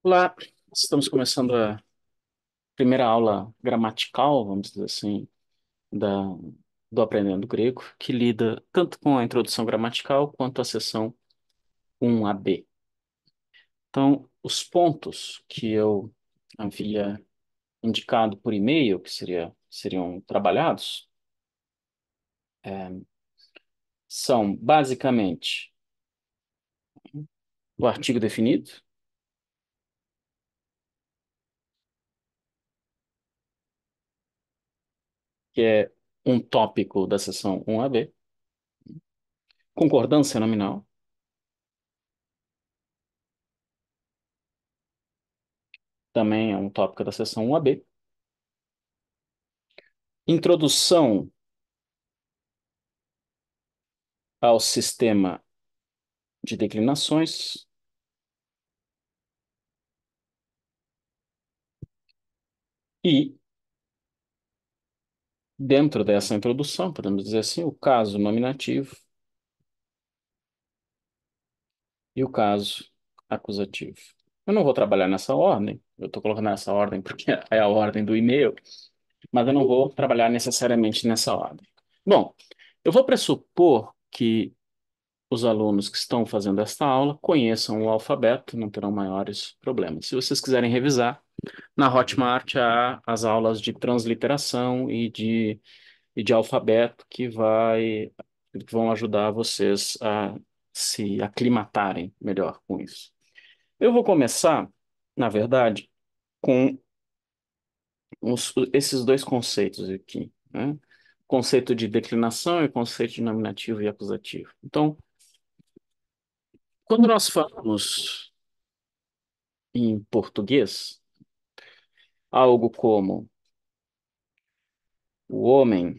Olá, estamos começando a primeira aula gramatical, vamos dizer assim, da, do Aprendendo Grego, que lida tanto com a introdução gramatical quanto a seção 1AB. Então, os pontos que eu havia indicado por e-mail, que seriam trabalhados, são basicamente o artigo definido, que é um tópico da seção 1AB, concordância nominal, também é um tópico da seção 1AB, introdução ao sistema de declinações e, dentro dessa introdução, podemos dizer assim, o caso nominativo e o caso acusativo. Eu não vou trabalhar nessa ordem, eu estou colocando nessa ordem porque é a ordem do e-mail, mas eu não vou trabalhar necessariamente nessa ordem. Bom, eu vou pressupor que os alunos que estão fazendo esta aula conheçam o alfabeto, não terão maiores problemas. Se vocês quiserem revisar, na Hotmart há as aulas de transliteração e de alfabeto que vão ajudar vocês a se aclimatarem melhor com isso. Eu vou começar, na verdade, com esses dois conceitos aqui, né? Conceito de declinação e conceito de nominativo e acusativo. Então, quando nós falamos em português, algo como o homem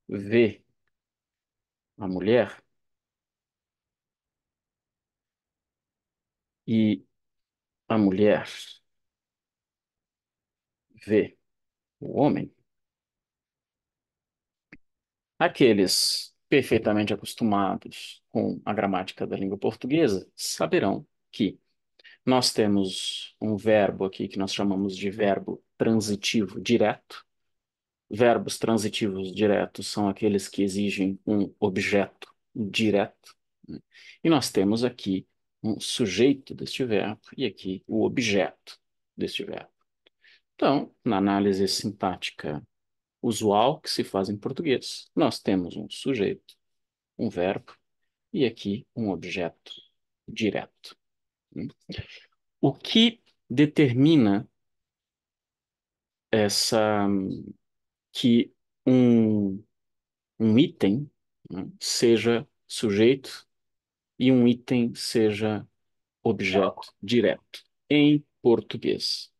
vê a mulher e a mulher vê o homem, aqueles perfeitamente acostumados com a gramática da língua portuguesa saberão que nós temos um verbo aqui que nós chamamos de verbo transitivo direto. Verbos transitivos diretos são aqueles que exigem um objeto direto, né? E nós temos aqui um sujeito deste verbo e aqui o objeto deste verbo. Então, na análise sintática usual que se faz em português, nós temos um sujeito, um verbo e aqui um objeto direto. O que determina essa que um, um item, né, seja sujeito e um item seja objeto direto em português?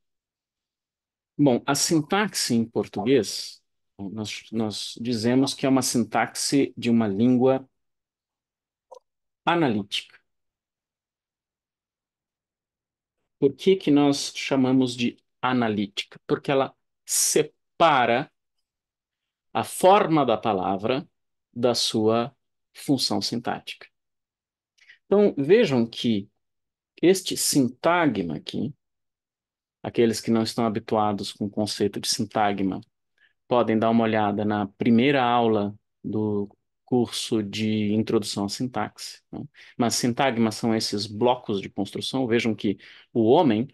Bom, a sintaxe em português, nós dizemos que é uma sintaxe de uma língua analítica. Por que que nós chamamos de analítica? Porque ela separa a forma da palavra da sua função sintática. Então, vejam que este sintagma aqui, aqueles que não estão habituados com o conceito de sintagma, podem dar uma olhada na primeira aula do curso de Introdução à Sintaxe, né? Mas sintagmas são esses blocos de construção. Vejam que o homem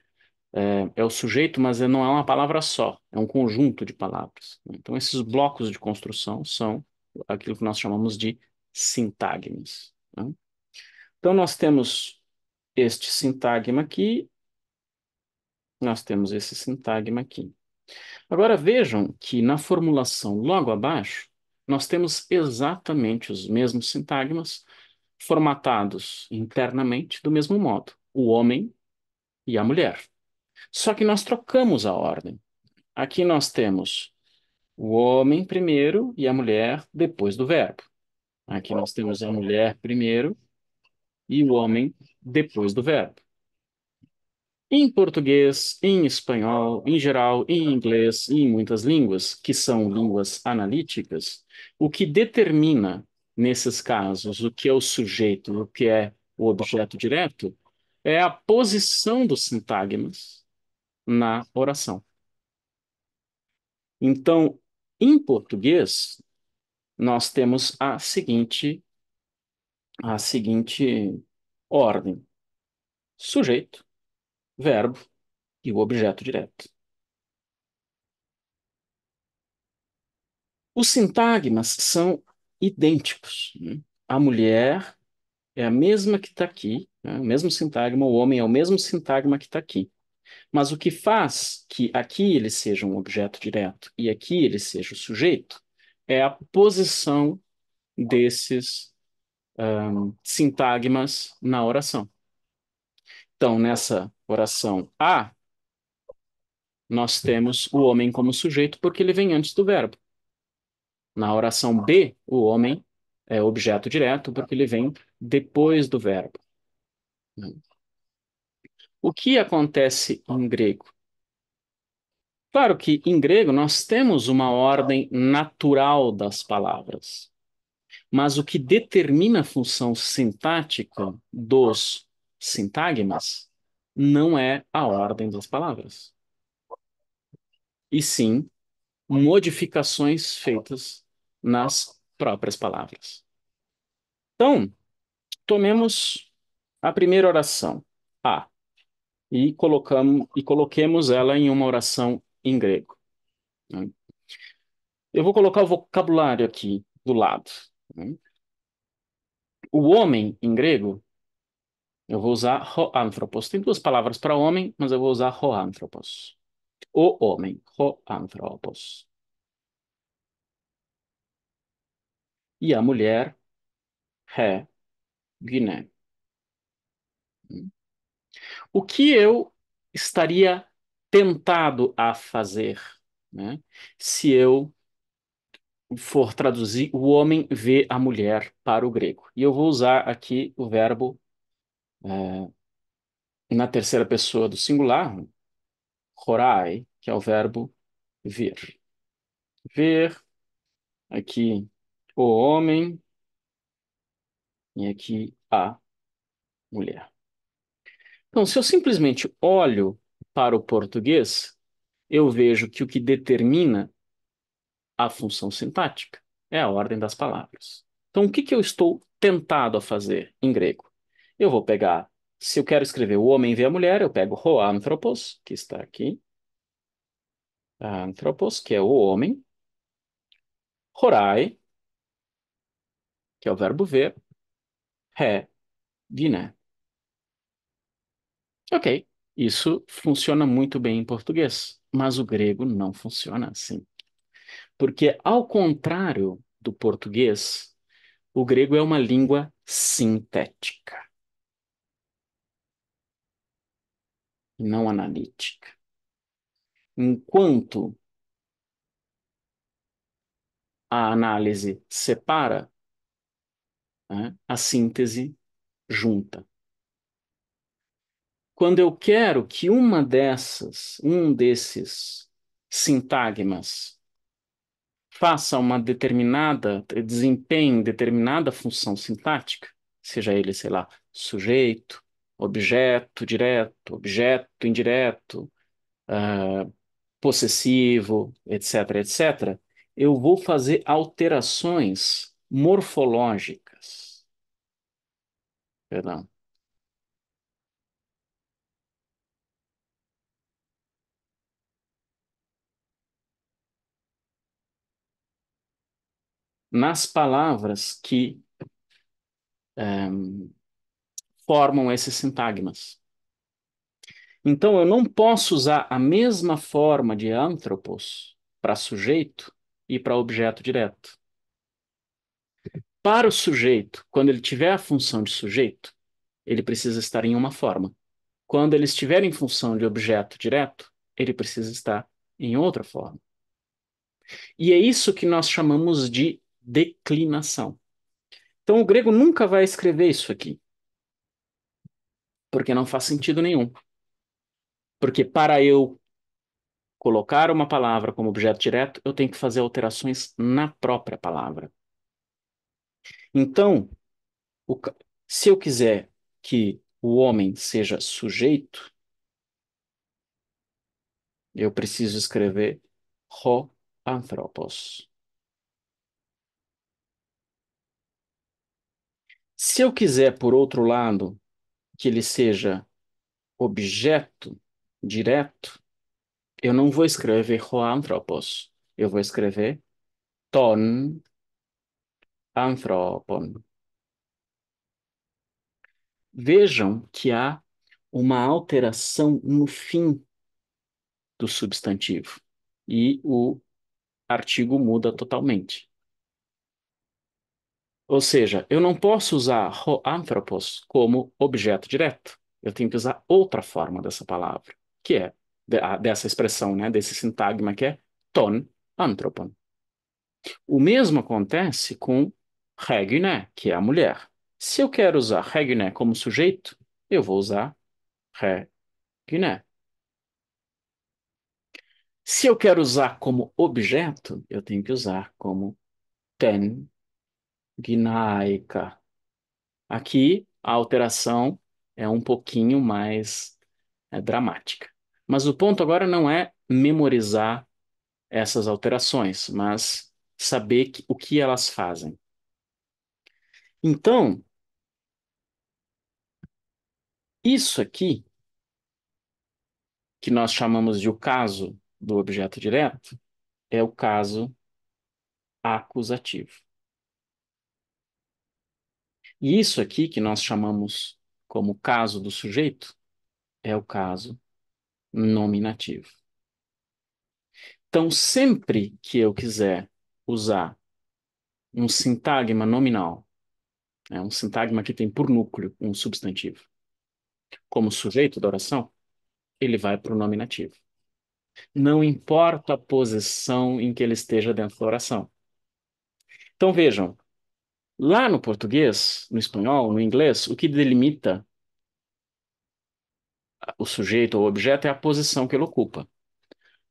é o sujeito, mas não é uma palavra só, é um conjunto de palavras, né? Então, esses blocos de construção são aquilo que nós chamamos de sintagmas, né? Então, nós temos este sintagma aqui, nós temos esse sintagma aqui. Agora, vejam que na formulação logo abaixo, nós temos exatamente os mesmos sintagmas formatados internamente do mesmo modo, o homem e a mulher. Só que nós trocamos a ordem. Aqui nós temos o homem primeiro e a mulher depois do verbo. Aqui nós temos a mulher primeiro e o homem depois do verbo. Em português, em espanhol, em geral, em inglês e em muitas línguas, que são línguas analíticas, o que determina, nesses casos, o que é o sujeito, o que é o objeto direto, é a posição dos sintagmas na oração. Então, em português, nós temos a seguinte ordem: sujeito, verbo e o objeto direto. Os sintagmas são idênticos, né? A mulher é a mesma que está aqui, né? O mesmo sintagma, o homem é o mesmo sintagma que está aqui. Mas o que faz que aqui ele seja um objeto direto e aqui ele seja o sujeito é a posição desses sintagmas na oração. Então, nessa oração A, nós temos o homem como sujeito porque ele vem antes do verbo. Na oração B, o homem é objeto direto porque ele vem depois do verbo. O que acontece em grego? Claro que em grego nós temos uma ordem natural das palavras, mas o que determina a função sintática dos sintagmas não é a ordem das palavras, e sim modificações feitas nas próprias palavras. Então, tomemos a primeira oração, A, e coloquemos ela em uma oração em grego, né? Eu vou colocar o vocabulário aqui do lado, né? O homem, em grego, eu vou usar hoanthropos. Tem duas palavras para homem, mas eu vou usar hoanthropos. O homem, hoanthropos. E a mulher, he, gyne. O que eu estaria tentado a fazer, né, se eu for traduzir o homem vê a mulher para o grego? E eu vou usar aqui o verbo na terceira pessoa do singular, horai, que é o verbo ver. Ver, aqui o homem e aqui a mulher. Então, se eu simplesmente olho para o português, eu vejo que o que determina a função sintática é a ordem das palavras. Então, o que que eu estou tentado a fazer em grego? Eu vou pegar, se eu quero escrever o homem vê a mulher, eu pego ho anthropos, que está aqui, anthropos, que é o homem, horai, que é o verbo ver, he, gyne. Ok, isso funciona muito bem em português, mas o grego não funciona assim. Porque, ao contrário do português, o grego é uma língua sintética, e não analítica. Enquanto a análise separa, né, a síntese junta. Quando eu quero que um desses sintagmas faça uma determinada, desempenhe determinada função sintática, seja ele, sei lá, sujeito, objeto direto, objeto indireto, possessivo, etc., etc., eu vou fazer alterações morfológicas, perdão, nas palavras que formam esses sintagmas. Então, eu não posso usar a mesma forma de anthropos para sujeito e para objeto direto. Para o sujeito, quando ele tiver a função de sujeito, ele precisa estar em uma forma. Quando ele estiver em função de objeto direto, ele precisa estar em outra forma. E é isso que nós chamamos de declinação. Então, o grego nunca vai escrever isso aqui, porque não faz sentido nenhum. Porque para eu colocar uma palavra como objeto direto, eu tenho que fazer alterações na própria palavra. Então, se eu quiser que o homem seja sujeito, eu preciso escrever ho anthropos. Se eu quiser, por outro lado, que ele seja objeto direto, eu não vou escrever ho anthropos. Eu vou escrever ton anthropon. Vejam que há uma alteração no fim do substantivo e o artigo muda totalmente. Ou seja, eu não posso usar ho anthropos como objeto direto. Eu tenho que usar outra forma dessa palavra, que é dessa expressão, né, desse sintagma que é ton anthropon. O mesmo acontece com regné, que é a mulher. Se eu quero usar regné como sujeito, eu vou usar regné. Se eu quero usar como objeto, eu tenho que usar como ten gnaica. Aqui a alteração é um pouquinho mais dramática. Mas o ponto agora não é memorizar essas alterações, mas saber o que elas fazem. Então, isso aqui, que nós chamamos de o caso do objeto direto, é o caso acusativo. E isso aqui, que nós chamamos como caso do sujeito, é o caso nominativo. Então, sempre que eu quiser usar um sintagma nominal, né, um sintagma que tem por núcleo um substantivo, como sujeito da oração, ele vai para o nominativo. Não importa a posição em que ele esteja dentro da oração. Então, vejam, lá no português, no espanhol, no inglês, o que delimita o sujeito ou objeto é a posição que ele ocupa.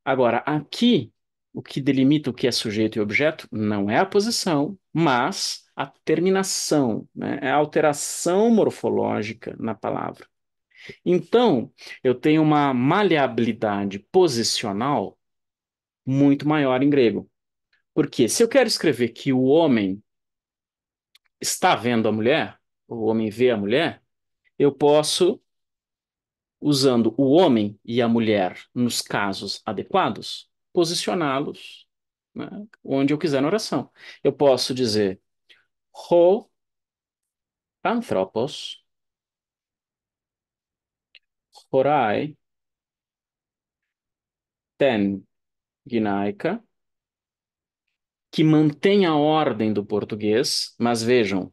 Agora, aqui, o que delimita o que é sujeito e objeto não é a posição, mas a terminação, né? É a alteração morfológica na palavra. Então, eu tenho uma maleabilidade posicional muito maior em grego. Porque se eu quero escrever que o homem está vendo a mulher, o homem vê a mulher, eu posso, usando o homem e a mulher nos casos adequados, posicioná-los, né, onde eu quiser na oração. Eu posso dizer ho anthropos, horai, ten ginaica, que mantém a ordem do português, mas vejam,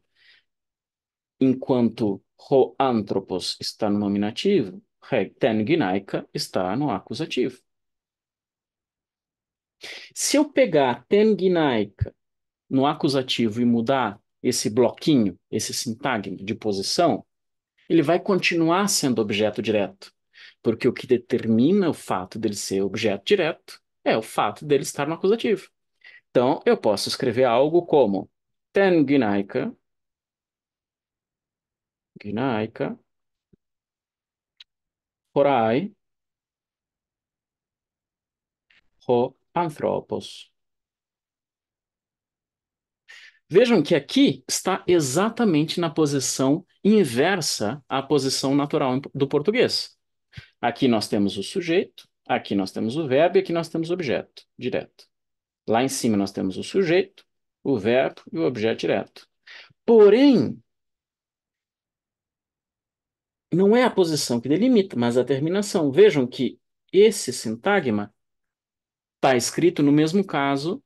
enquanto ho anthropos está no nominativo, ten ginaica está no acusativo. Se eu pegar ten ginaica no acusativo e mudar esse bloquinho, esse sintagma de posição, ele vai continuar sendo objeto direto, porque o que determina o fato dele ser objeto direto é o fato dele estar no acusativo. Então, eu posso escrever algo como ten ginaica, ginaica, horai, ho anthropos. Vejam que aqui está exatamente na posição inversa à posição natural do português. Aqui nós temos o sujeito, aqui nós temos o verbo e aqui nós temos o objeto direto. Lá em cima nós temos o sujeito, o verbo e o objeto direto. Porém, não é a posição que delimita, mas a terminação. Vejam que esse sintagma está escrito no mesmo caso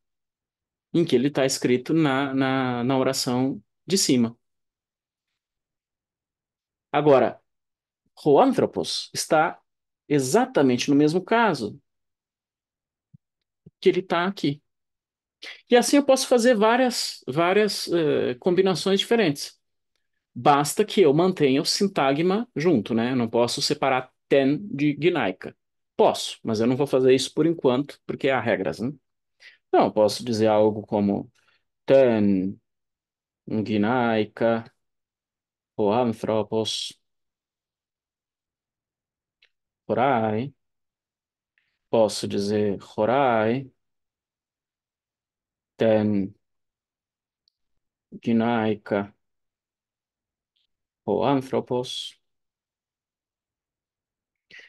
em que ele está escrito na oração de cima. Agora, Hoanthropos está exatamente no mesmo caso que ele está aqui. E assim eu posso fazer várias combinações diferentes. Basta que eu mantenha o sintagma junto, né? Eu não posso separar ten de gnaica. Posso, mas eu não vou fazer isso por enquanto, porque há regras, né? Então, eu posso dizer algo como ten gnaica ou anthropos. Horai. Posso dizer horai, ten ginaika ou anthropos.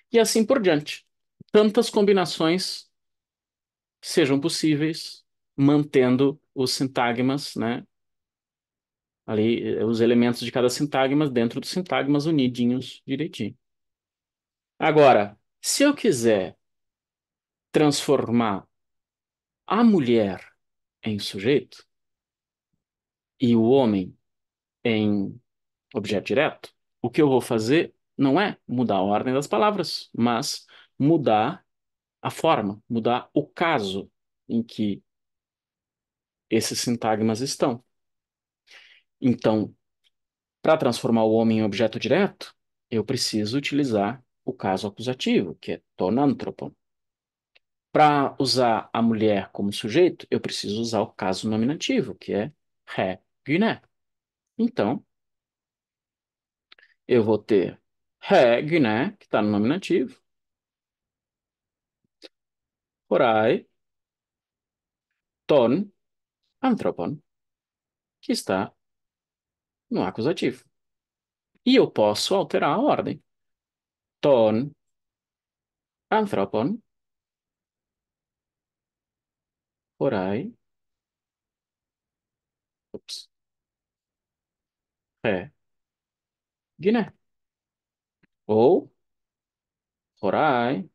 E assim por diante. Tantas combinações que sejam possíveis, mantendo os sintagmas, né? Ali, os elementos de cada sintagma dentro dos sintagmas unidinhos direitinho. Agora, se eu quiser transformar a mulher em sujeito e o homem em objeto direto, o que eu vou fazer não é mudar a ordem das palavras, mas mudar a forma, mudar o caso em que esses sintagmas estão. Então, para transformar o homem em objeto direto, eu preciso utilizar o caso acusativo, que é ton anthropon. Para usar a mulher como sujeito, eu preciso usar o caso nominativo, que é ré gyné. Então, eu vou ter ré gyné, que está no nominativo, horai, ton anthropon, que está no acusativo. E eu posso alterar a ordem. Ton anthropon, horai, ups, ré gyné. Ou horai,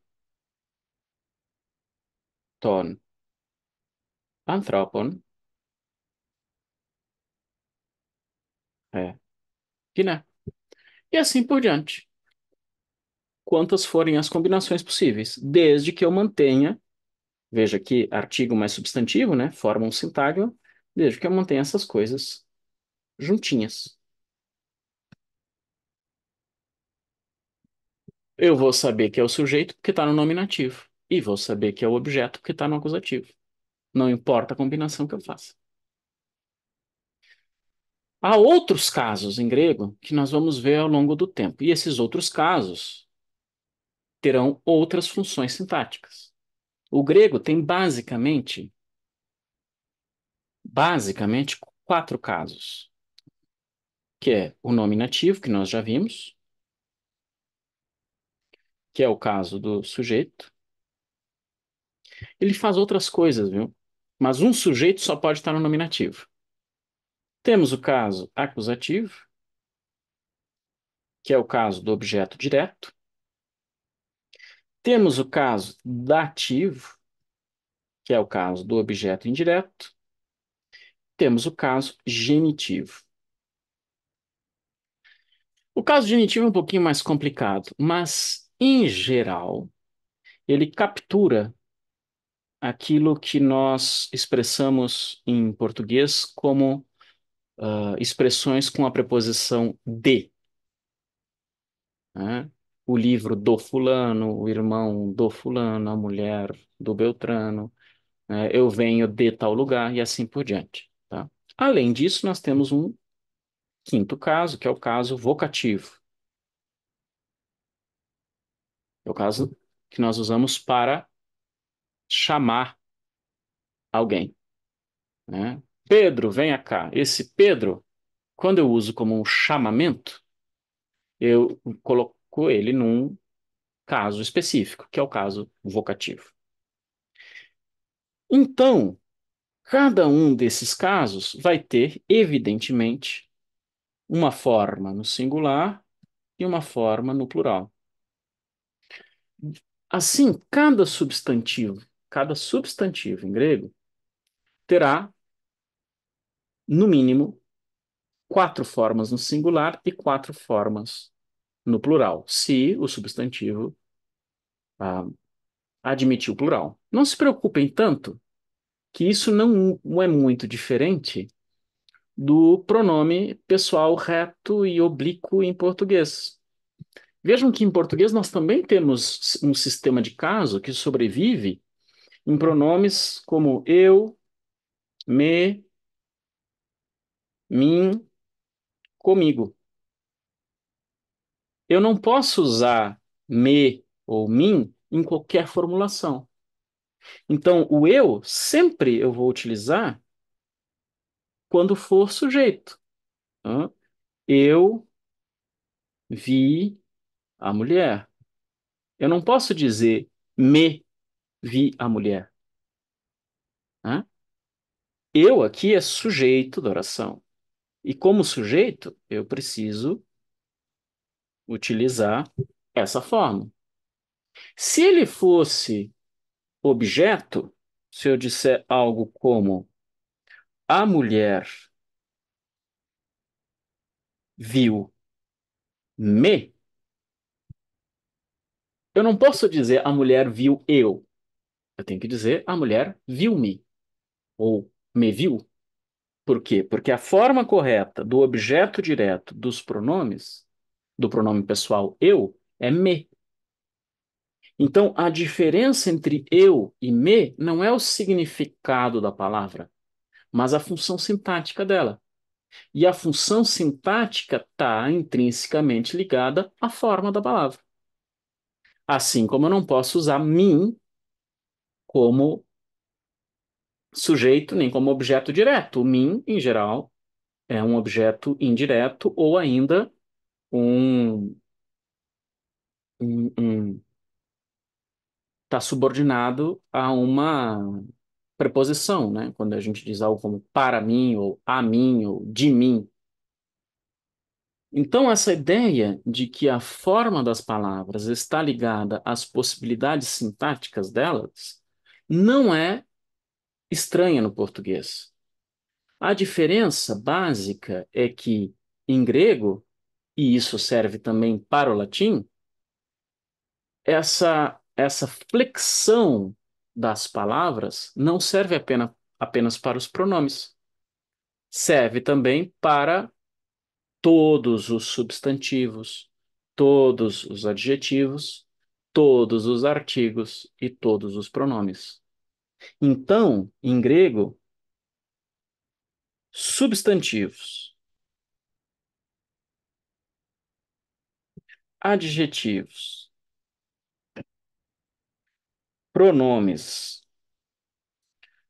ton anthropon, gyné. E assim por diante. Quantas forem as combinações possíveis, desde que eu mantenha, veja que artigo mais substantivo, né, formam um sintagma, desde que eu mantenha essas coisas juntinhas. Eu vou saber que é o sujeito porque está no nominativo, e vou saber que é o objeto porque está no acusativo. Não importa a combinação que eu faça. Há outros casos em grego que nós vamos ver ao longo do tempo, e esses outros casos terão outras funções sintáticas. O grego tem basicamente quatro casos, que é o nominativo, que nós já vimos, que é o caso do sujeito. Ele faz outras coisas, viu? Mas um sujeito só pode estar no nominativo. Temos o caso acusativo, que é o caso do objeto direto. Temos o caso dativo, que é o caso do objeto indireto. Temos o caso genitivo. O caso genitivo é um pouquinho mais complicado, mas, em geral, ele captura aquilo que nós expressamos em português como expressões com a preposição de, né? O livro do fulano, o irmão do fulano, a mulher do Beltrano, né? Eu venho de tal lugar e assim por diante, tá? Além disso, nós temos um quinto caso, que é o caso vocativo. É o caso que nós usamos para chamar alguém, né? Pedro, venha cá. Esse Pedro, quando eu uso como um chamamento, eu coloco ele num caso específico, que é o caso vocativo. Então, cada um desses casos vai ter, evidentemente, uma forma no singular e uma forma no plural. Assim, cada substantivo em grego terá, no mínimo, quatro formas no singular e quatro formas no plural, se o substantivo ah, admitir o plural. Não se preocupem tanto que isso não é muito diferente do pronome pessoal reto e oblíquo em português. Vejam que em português nós também temos um sistema de caso que sobrevive em pronomes como eu, me, mim, comigo. Eu não posso usar me ou mim em qualquer formulação. Então, o eu sempre eu vou utilizar quando for sujeito. Tá? Eu vi a mulher. Eu não posso dizer me vi a mulher. Né? Eu aqui é sujeito da oração. E como sujeito, eu preciso utilizar essa forma. Se ele fosse objeto, se eu disser algo como a mulher viu me, eu não posso dizer a mulher viu eu. Eu tenho que dizer a mulher viu-me ou me viu. Por quê? Porque a forma correta do objeto direto dos pronomes, do pronome pessoal eu, é me. Então, a diferença entre eu e me não é o significado da palavra, mas a função sintática dela. E a função sintática está intrinsecamente ligada à forma da palavra. Assim como eu não posso usar mim como sujeito nem como objeto direto. O mim, em geral, é um objeto indireto ou ainda um, está subordinado a uma preposição, né? Quando a gente diz algo como para mim, ou a mim, ou de mim. Então, essa ideia de que a forma das palavras está ligada às possibilidades sintáticas delas não é estranha no português. A diferença básica é que, em grego, e isso serve também para o latim, essa flexão das palavras não serve apenas para os pronomes, serve também para todos os substantivos, todos os adjetivos, todos os artigos e todos os pronomes. Então, em grego, substantivos, adjetivos, pronomes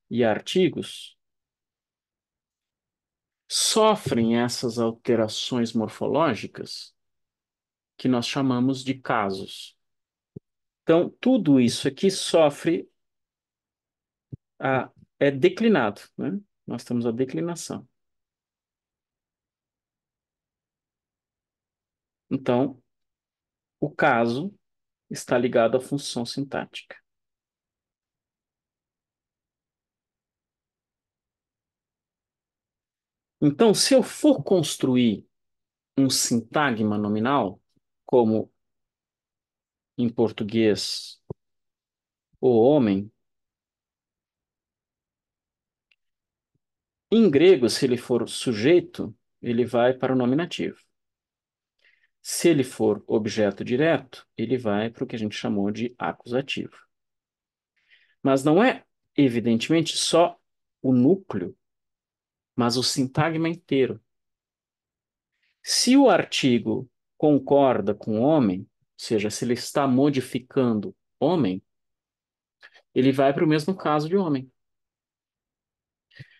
e artigos sofrem essas alterações morfológicas que nós chamamos de casos. Então, tudo isso aqui sofre é declinado, né? Nós temos a declinação. Então, o caso está ligado à função sintática. Então, se eu for construir um sintagma nominal, como em português o homem, em grego, se ele for sujeito, ele vai para o nominativo. Se ele for objeto direto, ele vai para o que a gente chamou de acusativo. Mas não é, evidentemente, só o núcleo, mas o sintagma inteiro. Se o artigo concorda com homem, ou seja, se ele está modificando homem, ele vai para o mesmo caso de homem.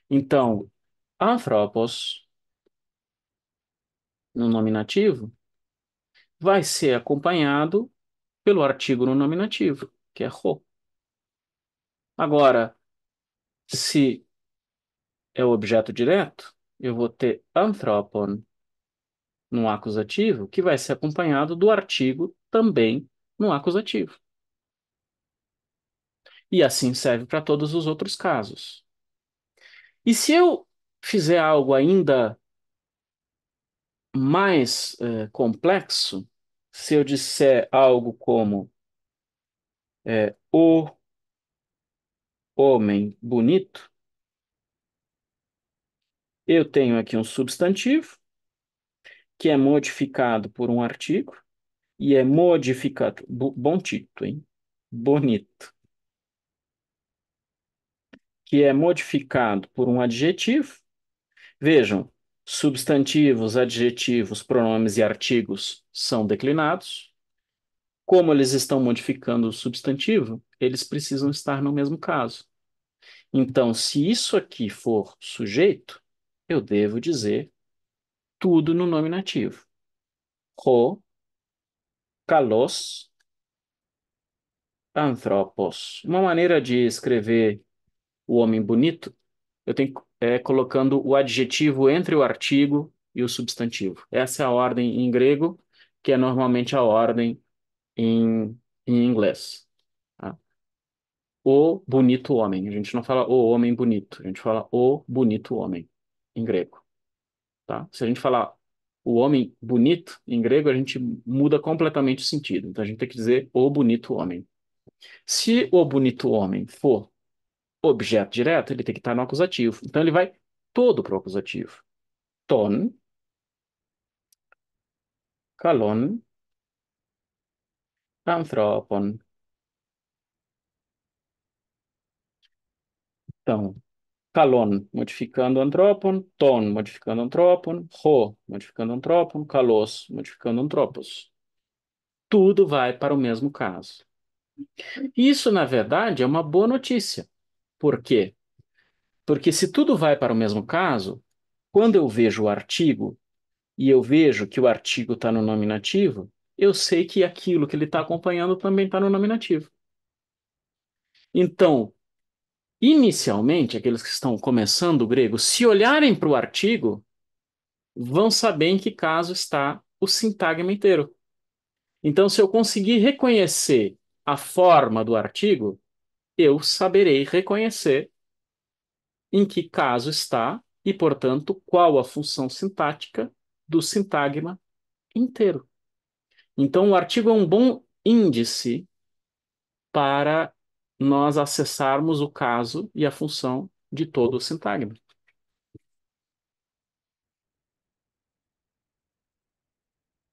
Então, anthropos, no nominativo, vai ser acompanhado pelo artigo no nominativo, que é ho. Agora, se é o objeto direto, eu vou ter anthropon no acusativo, que vai ser acompanhado do artigo também no acusativo. E assim serve para todos os outros casos. E se eu fizer algo ainda mais complexo, se eu disser algo como o homem bonito, eu tenho aqui um substantivo que é modificado por um artigo e é modificado. Bom título, hein? Bonito. Que é modificado por um adjetivo. Vejam, substantivos, adjetivos, pronomes e artigos são declinados. Como eles estão modificando o substantivo, eles precisam estar no mesmo caso. Então, se isso aqui for sujeito, eu devo dizer tudo no nominativo. Ho, kalos, anthropos. Uma maneira de escrever o homem bonito, eu tenho colocando o adjetivo entre o artigo e o substantivo. Essa é a ordem em grego, que é normalmente a ordem em, em inglês. Tá? O bonito homem. A gente não fala o homem bonito, a gente fala o bonito homem em grego. Tá? Se a gente falar o homem bonito em grego, a gente muda completamente o sentido. Então a gente tem que dizer o bonito homem. Se o bonito homem for objeto direto, ele tem que estar no acusativo. Então ele vai todo para o acusativo. Ton, kalon, anthropon. Então, kalon modificando anthropon, ton modificando anthropon, ho modificando anthropon, kalos modificando anthropos. Tudo vai para o mesmo caso. Isso, na verdade, é uma boa notícia. Por quê? Porque se tudo vai para o mesmo caso, quando eu vejo o artigo e eu vejo que o artigo está no nominativo, eu sei que aquilo que ele está acompanhando também está no nominativo. Então, inicialmente, aqueles que estão começando o grego, se olharem para o artigo, vão saber em que caso está o sintagma inteiro. Então, se eu conseguir reconhecer a forma do artigo, eu saberei reconhecer em que caso está e, portanto, qual a função sintática do sintagma inteiro. Então, o artigo é um bom índice para nós acessarmos o caso e a função de todo o sintagma.